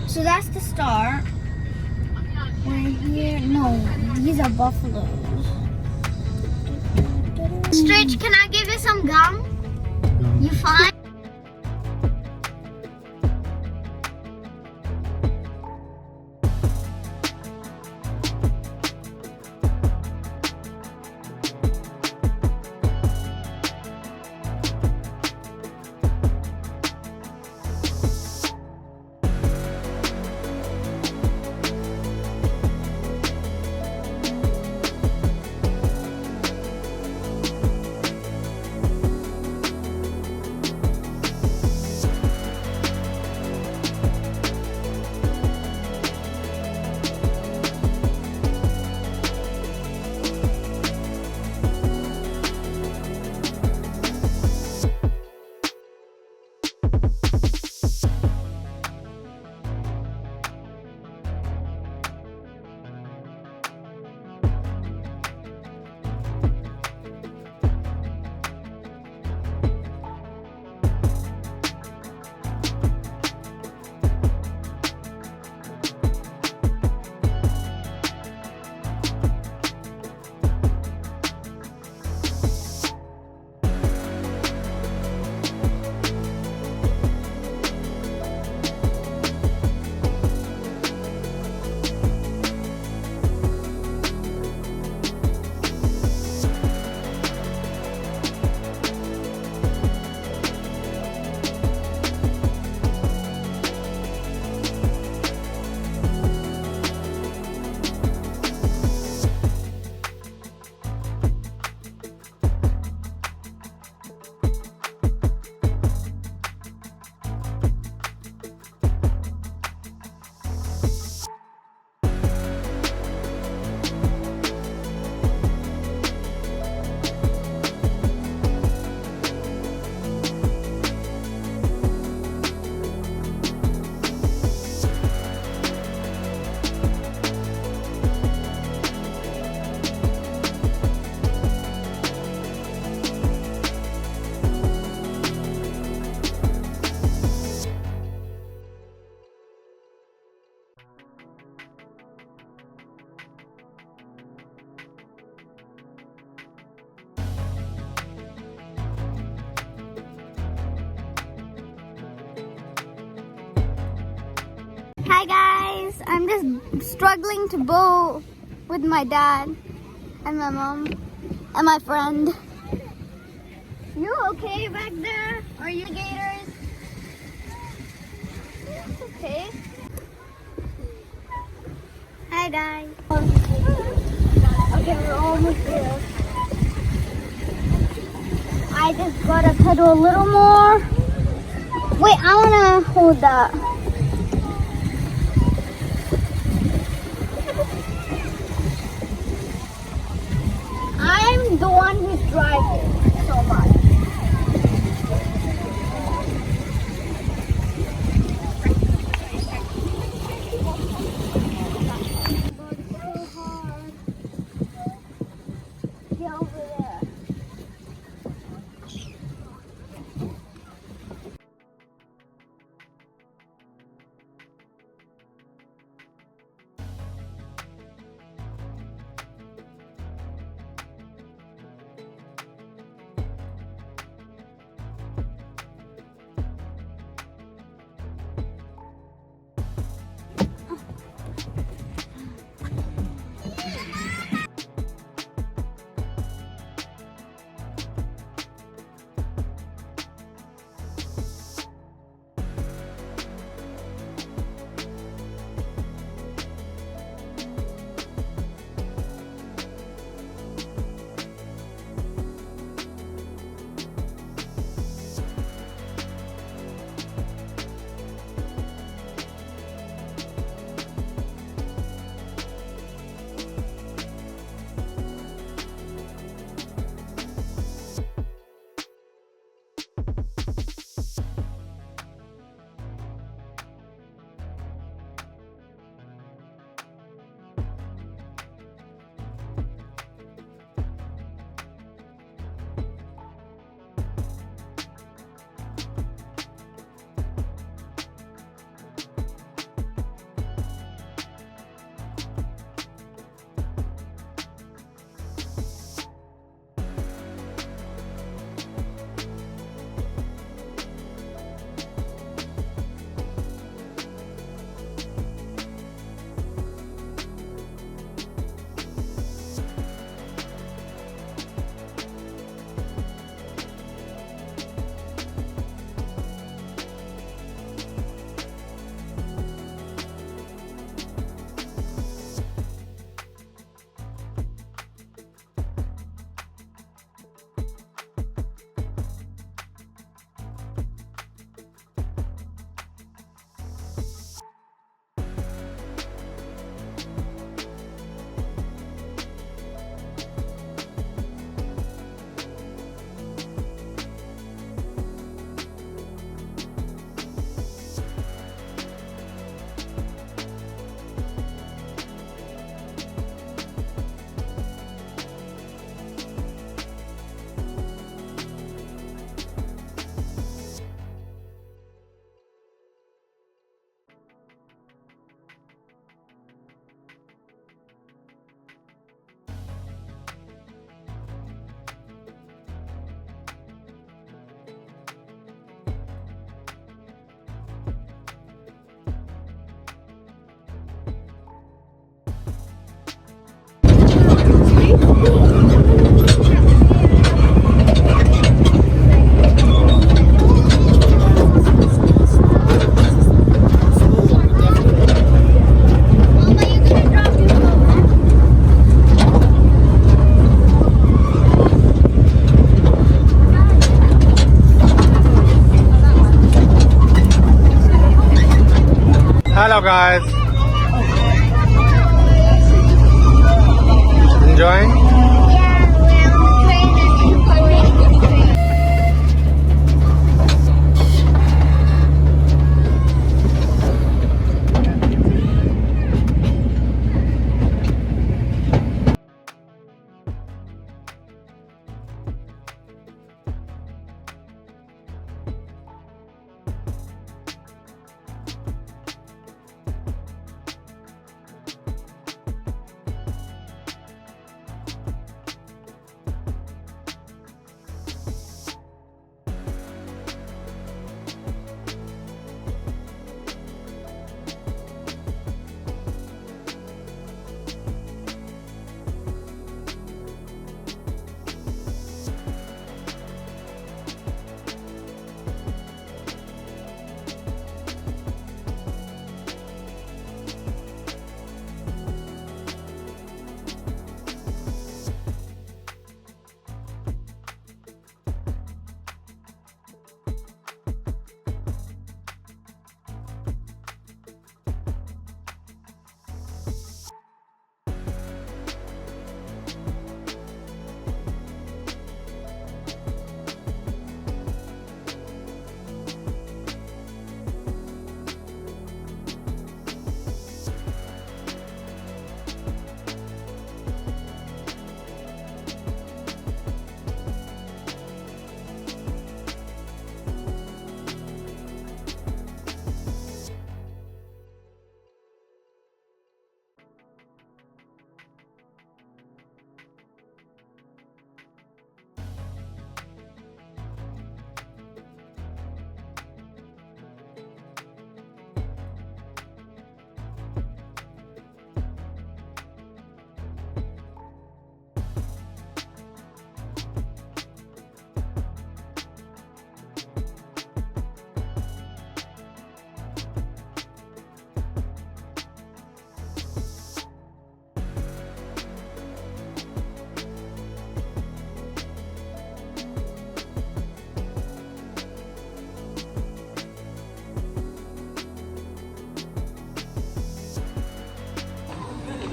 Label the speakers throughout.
Speaker 1: So that's the start. We're here. No, these are buffaloes. Stretch, can I give you some gum? You fine? Hi guys, I'm just struggling to bowl with my dad and my mom and my friend. You okay back there? Are you gators? Okay. Hi guys. Okay, we're almost there. I just gotta pedal a little more. Wait, I wanna hold that. I'm the one who's driving so much. So hard. Get over there.
Speaker 2: Hello guys. Enjoying?
Speaker 1: Yeah, we're on the train and enjoying the train.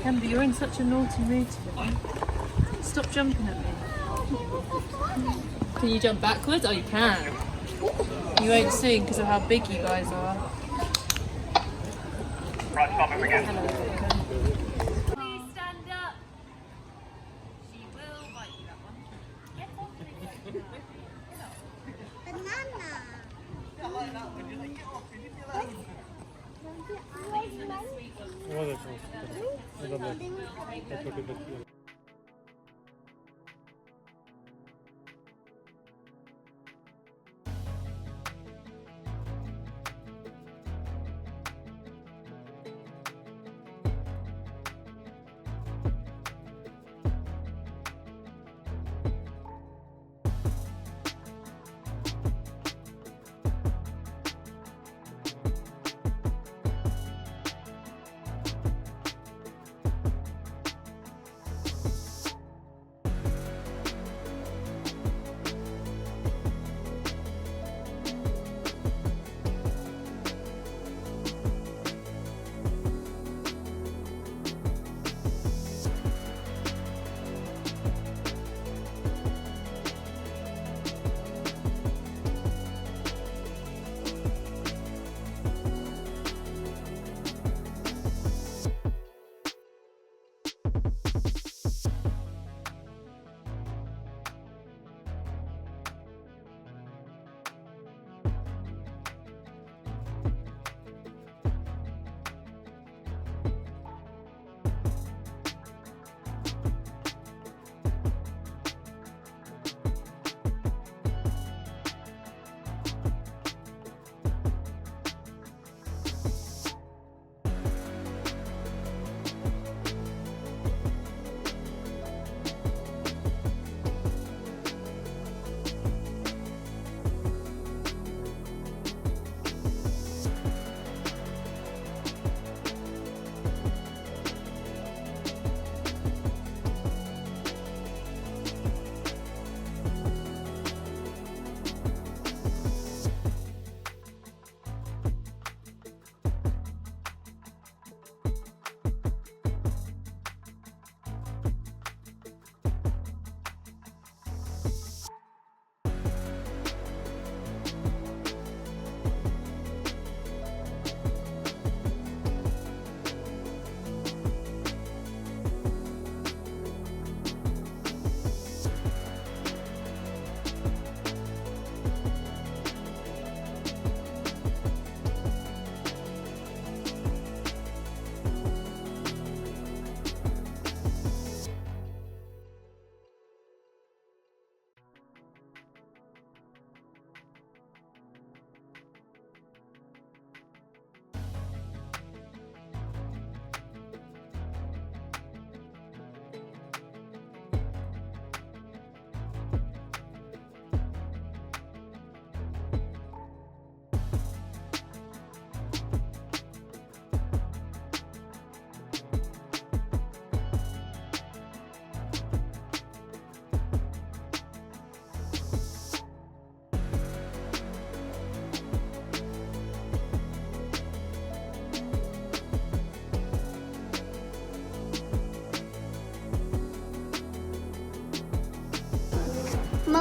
Speaker 3: Amber, you're in such a naughty mood today. Stop jumping at me. Can you jump backwards? Oh, you can. You won't soon because of how big you guys are.
Speaker 4: Right, stop him again.
Speaker 3: Please stand up. She will bite you, that one. Get off me.
Speaker 1: Banana.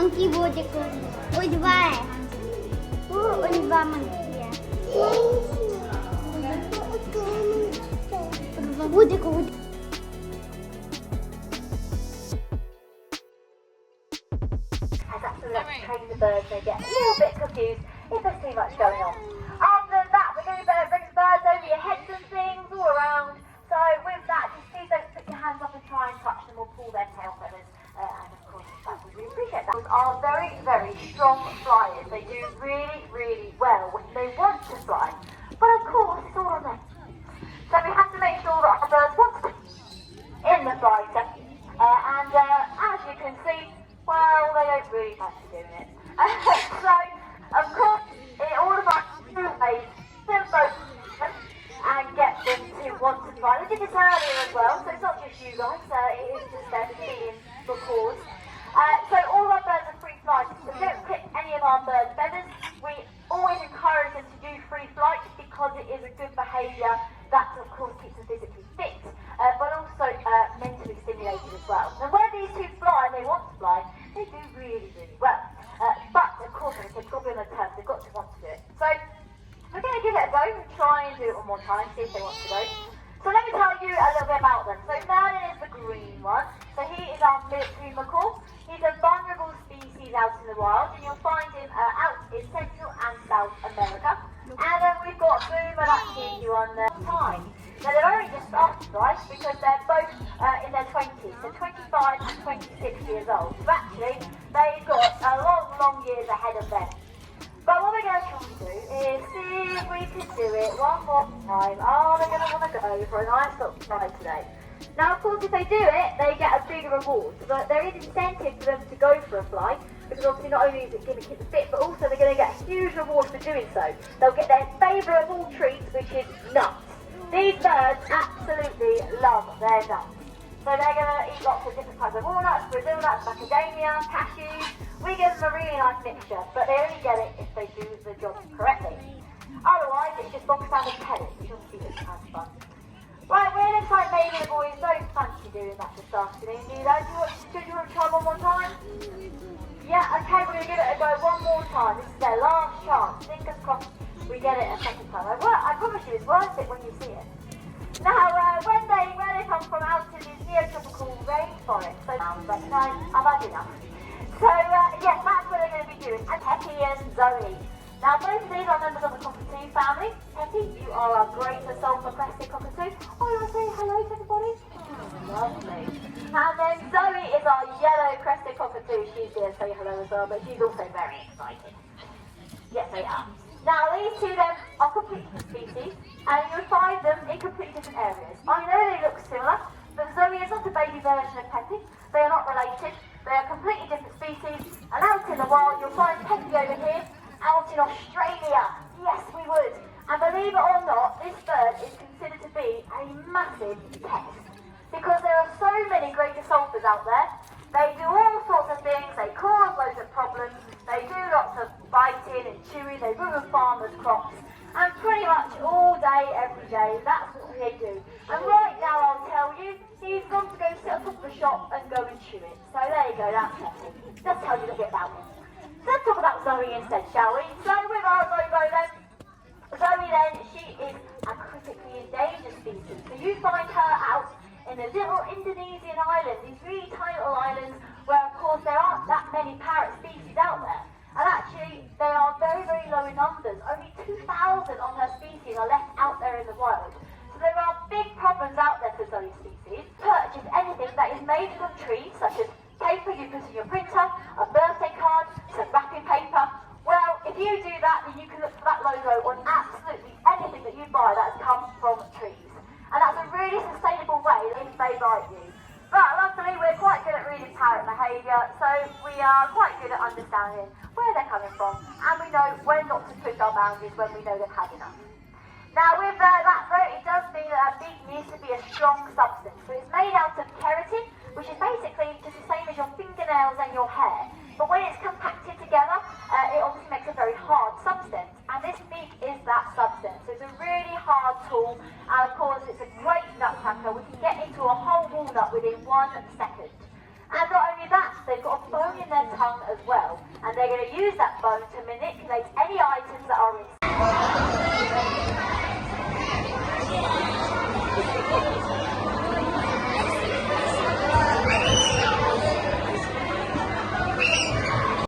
Speaker 1: monkey monkey ko. Uy, di ba eh? Oo, di ba monkey ya? Monkey ko.
Speaker 2: As that's the train the birds, they get a little bit confused if there's too much going on. After that, we're going to bring the birds over your heads and things all around. So with that, just please don't put your hands up and try and touch them or pull their tail feathers. And of course, we appreciate that. Those are very, very strong flyers. They do really, really well when they want to fly. But of course, it's all on them. So we have to make sure that our birds want to in the flying set. And as you can see, well, they don't really fancy doing it. So, of course, in all of our two ways, them both and get them to want to fly. We did this earlier as well, so it's not just you guys, it is just them being the cause. So all our birds are free flight, so we don't clip any of our birds' feathers. We always encourage them to do free flight because it is a good behaviour that of course keeps them physically fit, but also mentally stimulated as well. And when these two fly and they want to fly, they do really, really well. But of course, it's got to be on their terms, they've got to want to do it. So we're going to give it a go and try and do it one more time, see if they want to go. So let me tell you a little bit about them. So Merlin is the green one. So he is our military macaw. He's a vulnerable species out in the wild, and you'll find him out in Central and South America. And then we've got Boom and Activity on the time. Now they've only just started, right, because they're both in their 20s, so 25 and 26 years old. So actually, they've got a long, long years ahead of them. But what we're going to try and do is see if we can do it one more time. Oh, they're going to want to go for a nice little fly today. Now, of course, if they do it, they get a bigger reward. But there is incentive for them to go for a fly, because obviously not only is it going to keep the fit, but also they're going to get a huge reward for doing so. They'll get their favourite of all treats, which is nuts. These birds absolutely love their nuts. So they're going to eat lots of different types of walnuts, Brazil nuts, macadamia, cashews. We give them a really nice mixture, but they only get it if they do the job correctly. Otherwise, it's just bog standard pellets, which obviously is kind of fun. Right, well, it looks like maybe the boys don't fancy doing that this afternoon, do they? Do you want to try one more time? Yeah, okay, we're going to give it a go one more time. This is their last chance. Fingers crossed we get it a second time. I promise you, it's worth it when you see it. Now, where they come from out in the neotropical rainforest, so recognize, I've had enough. So, yes, that's what they're going to be doing, and Peppy and Zoe. Now, both of these are members of the cockatoo family. Peppy, you are our great sulphur crested cockatoo. Oh, you want to say hello to everybody? Oh, lovely. And then Zoe is our yellow crested cockatoo. She's going to say hello as well, but she's also very excited. Yes, they are. Now, these two then are completely different species, and you'll find them in completely different areas. I know they look similar, but Zoe is not a baby version of Peppy. They are not related. They are completely different species, and out in the wild, you'll find Peppy over here, out in Australia. Yes, we would. And believe it or not, this bird is considered to be a massive pest, because there are so many greater sulphurs out there. They do all sorts of things, they cause loads of problems, they do lots of biting and chewing, they ruin farmers' crops, and pretty much all day, every day, that's what they do. And right now I'll tell you, he's gone to go sit on top of the shop and go and chew it. So there you go, that's Peppy. Let's tell you a bit about him. So let's talk about Zoe instead, shall we? So with our Zoe then, Zoe then, she is a critically endangered species. So you find her out in the little Indonesian island, these really tiny little islands where of course there aren't that many parrot species out there. And actually they are very, very low in numbers. Only 2,000 of her species are left out there in the wild. So there are big problems out there for Zoe species. Purchase anything that is made from trees, such as paper you put in your printer, a birthday card, some wrapping paper. Well, if you do that, then you can look for that logo on absolutely anything that you buy that has come from trees. And that's a really sustainable way if they bite you. But luckily, we're quite good at reading parrot behaviour, so we are quite good at understanding where they're coming from, and we know when not to push our boundaries when we know they've had enough. Now, with that though, it does mean that a beak needs to be a strong substance. So it's made out of keratin, which is basically just the same as your fingernails and your hair. But when it's compacted together, it obviously makes a very hard substance. And this beak is that substance. So it's a really hard tool. And of course, it's a great nut cracker. We can get into a whole walnut within 1 second. And not only that, they've got a bone in their tongue as well. And they're going to use that bone to manipulate any items that are inside.